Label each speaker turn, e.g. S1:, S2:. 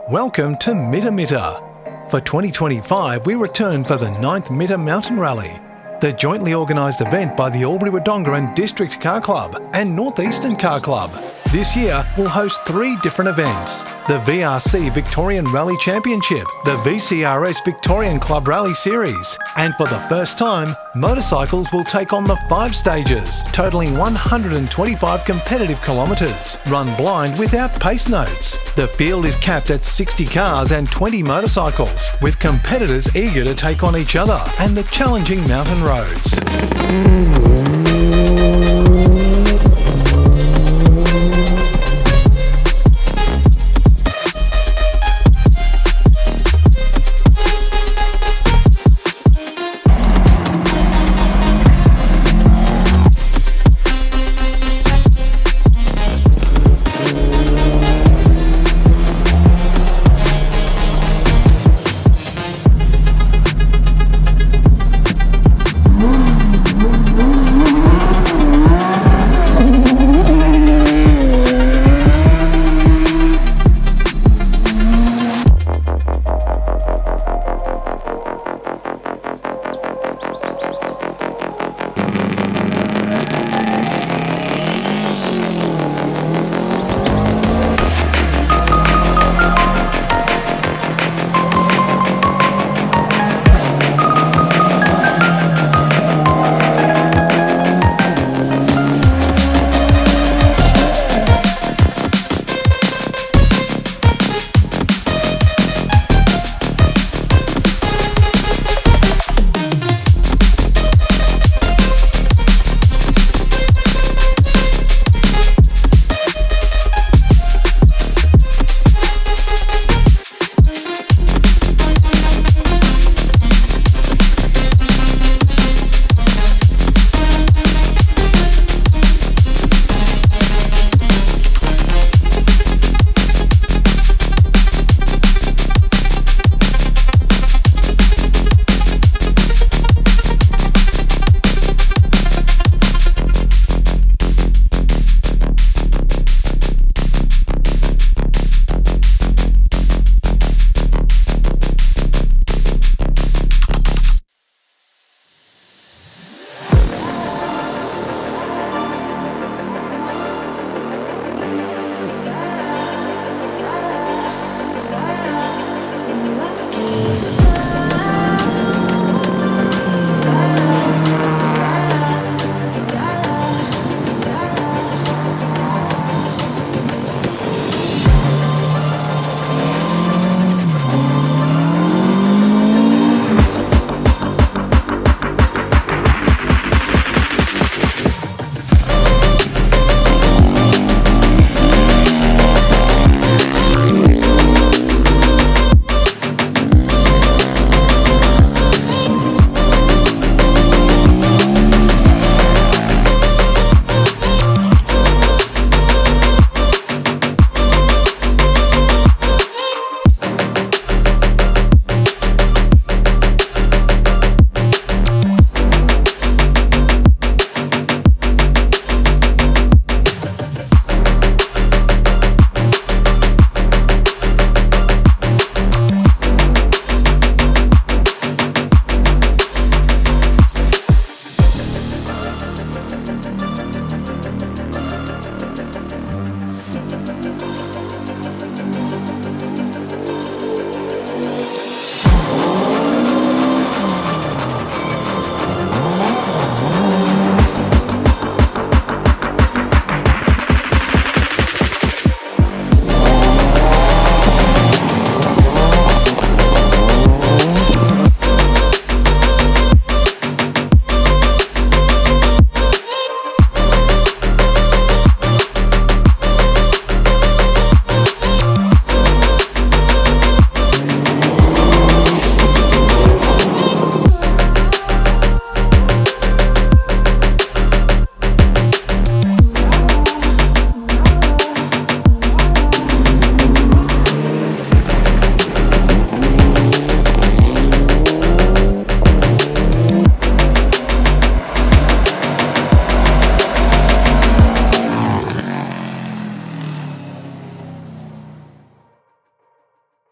S1: Welcome to Mitta. For 2025, we return for the 9th Mitta Mountain Rally, the jointly organised event by the Albury-Wodonga and District Car Club and Northeastern Car Club. This year, we'll host 3 different events: the VRC Victorian Rally Championship, the VCRS Victorian Club Rally Series, and for the first time, motorcycles will take on the 5 stages, totalling 125 competitive kilometres, run blind without pace notes. The field is capped at 60 cars and 20 motorcycles, with competitors eager to take on each other and the challenging mountain roads.